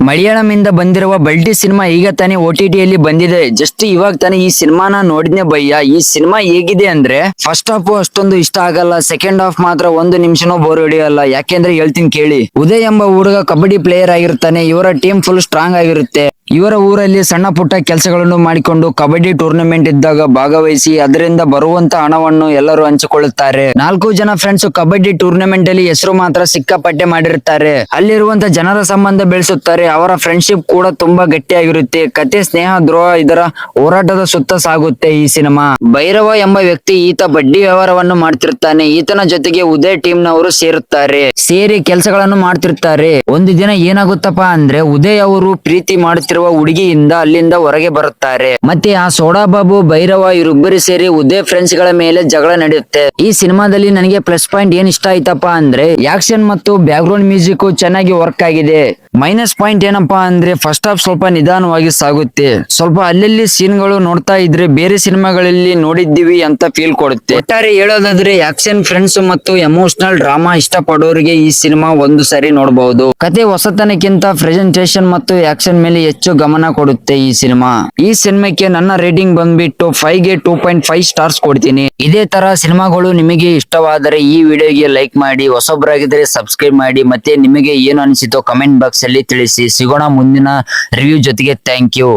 ಮಲಯಾಳಂ ಇಂದ ಬಂದಿರುವ ಬಲ್ಟಿ ಸಿನಿಮಾ ಈಗ ತಾನೇ OTT ಬಂದಿದೆ. ಜಸ್ಟ್ ಇವಾಗ ತಾನೇ ಈ ಸಿನಿಮಾನ ನೋಡಿದ್ನೆ ಭಯ್ಯ. ಈ ಸಿನಿಮಾ ಹೇಗಿದೆ ಅಂದ್ರೆ ಫಸ್ಟ್ ಹಾಫ್ ಅಷ್ಟೊಂದು ಇಷ್ಟ ಆಗಲ್ಲ, ಸೆಕೆಂಡ್ ಹಾಫ್ ಮಾತ್ರ ಒಂದು ನಿಮಿಷನೂ ಬೋರ್ ಹೊಡಿಯಲ್ಲ. ಯಾಕೆಂದ್ರೆ ಹೇಳ್ತೀನಿ ಕೇಳಿ. ಉದಯ್ ಎಂಬ ಹುಡುಗ ಕಬಡ್ಡಿ ಪ್ಲೇಯರ್ ಆಗಿರ್ತಾನೆ. ಇವರ ಟೀಮ್ ಫುಲ್ ಸ್ಟ್ರಾಂಗ್ ಆಗಿರುತ್ತೆ. ಇವರ ಊರಲ್ಲಿ ಸಣ್ಣ ಪುಟ್ಟ ಕೆಲಸಗಳನ್ನು ಮಾಡಿಕೊಂಡು ಕಬಡ್ಡಿ ಟೂರ್ನಮೆಂಟ್ ಇದ್ದಾಗ ಭಾಗವಹಿಸಿ ಅದರಿಂದ ಬರುವಂತ ಹಣವನ್ನು ಎಲ್ಲರೂ ಹಂಚಿಕೊಳ್ಳುತ್ತಾರೆ. 4 ಜನ ಫ್ರೆಂಡ್ಸ್ ಕಬಡ್ಡಿ ಟೂರ್ನಮೆಂಟ್ ಅಲ್ಲಿ ಹೆಸರು ಮಾತ್ರ ಸಿಕ್ಕಾಪಟ್ಟೆ ಮಾಡಿರುತ್ತಾರೆ. ಅಲ್ಲಿರುವಂತ ಜನರ ಸಂಬಂಧ ಬೆಳೆಸುತ್ತಾರೆ. ಅವರ ಫ್ರೆಂಡ್ಶಿಪ್ ಕೂಡ ತುಂಬಾ ಗಟ್ಟಿಯಾಗಿರುತ್ತೆ. ಕತೆ, ಸ್ನೇಹ, ದ್ರೋಹ ಇದರ ಹೋರಾಟದ ಸುತ್ತ ಸಾಗುತ್ತೆ ಈ ಸಿನಿಮಾ. ಭೈರವ ಎಂಬ ವ್ಯಕ್ತಿ ಈತ ಬಡ್ಡಿ ವ್ಯವಹಾರವನ್ನು ಮಾಡ್ತಿರ್ತಾನೆ. ಈತನ ಜೊತೆಗೆ ಉದಯ್ ಟೀಮ್ ನವರು ಸೇರಿ ಕೆಲಸಗಳನ್ನು ಮಾಡ್ತಿರ್ತಾರೆ. ಒಂದು ದಿನ ಏನಾಗುತ್ತಪ್ಪ ಅಂದ್ರೆ ಉದಯ್ ಅವರು ಪ್ರೀತಿ ಮಾಡುತ್ತಿರುವ ಹುಡುಗಿಯಿಂದ ಅಲ್ಲಿಂದ ಹೊರಗೆ ಬರುತ್ತಾರೆ. ಮತ್ತೆ ಆ ಸೋಡಾ ಬಾಬು, ಭೈರವ ಇವರಿಬ್ಬರು ಸೇರಿ ಉದಯ್ ಫ್ರೆಂಡ್ಸ್ ಗಳ ಮೇಲೆ ಜಗಳ ನಡೆಯುತ್ತೆ. ಈ ಸಿನಿಮಾದಲ್ಲಿ ನನಗೆ ಪ್ಲಸ್ ಪಾಯಿಂಟ್ ಏನ್ ಇಷ್ಟ ಆಯ್ತಪ್ಪ ಅಂದ್ರೆ ಆಕ್ಷನ್ ಮತ್ತು ಬ್ಯಾಕ್ ಗ್ರೌಂಡ್ ಮ್ಯೂಸಿಕ್ ಚೆನ್ನಾಗಿ ವರ್ಕ್ ಆಗಿದೆ. ಮೈನಸ್ ಪಾಯಿಂಟ್ ಏನಪ್ಪಾ ಅಂದ್ರೆ ಫಸ್ಟ್ ಹಾಫ್ ಸ್ವಲ್ಪ ನಿಧಾನವಾಗಿ ಸಾಗುತ್ತೆ. ಸ್ವಲ್ಪ ಅಲ್ಲಲ್ಲಿ ಸೀನ್ಗಳು ನೋಡ್ತಾ ಇದ್ರೆ ಬೇರೆ ಸಿನಿಮಾಗಳಲ್ಲಿ ನೋಡಿದ್ದೀವಿ ಅಂತ ಫೀಲ್ ಕೊಡುತ್ತೆ. ಒಟ್ಟಾರೆ ಹೇಳೋದಾದ್ರೆ ಆಕ್ಷನ್, ಫ್ರೆಂಡ್ಸ್ ಮತ್ತು ಎಮೋಷನಲ್ ಡ್ರಾಮಾ ಇಷ್ಟಪಡೋರಿಗೆ ಈ ಸಿನಿಮಾ ಒಂದು ಸರಿ ನೋಡಬಹುದು. ಕತೆ ಹೊಸತನಕ್ಕಿಂತ ಪ್ರೆಸೆಂಟೇಷನ್ ಮತ್ತು ಆಕ್ಷನ್ ಮೇಲೆ ಹೆಚ್ಚು ಗಮನ ಕೊಡುತ್ತೆ ಈ ಸಿನಿಮಾ. ಈ ಸಿನಿಮಾಕ್ಕೆ ನನ್ನ ರೇಟಿಂಗ್ ಬಂದ್ಬಿಟ್ಟು 5ಗೆ 2.5 ಸ್ಟಾರ್ಸ್ ಕೊಡ್ತೀನಿ. ಇದೇ ತರ ಸಿನಿಮಾಗಳು ನಿಮಗೆ ಇಷ್ಟವಾದರೆ ಈ ವಿಡಿಯೋಗೆ ಲೈಕ್ ಮಾಡಿ, ಹೊಸೊಬ್ಬರಾಗಿದ್ರೆ ಸಬ್ಸ್ಕ್ರೈಬ್ ಮಾಡಿ, ಮತ್ತೆ ನಿಮಗೆ ಏನು ಅನಿಸಿತೋ ಕಮೆಂಟ್ ಬಾಕ್ಸ್ ಅಲ್ಲಿ ತಿಳಿಸಿ. ಸಿಗೋಣ ಮುಂದಿನ ರಿವ್ಯೂ ಜೊತೆಗೆ. Thank you.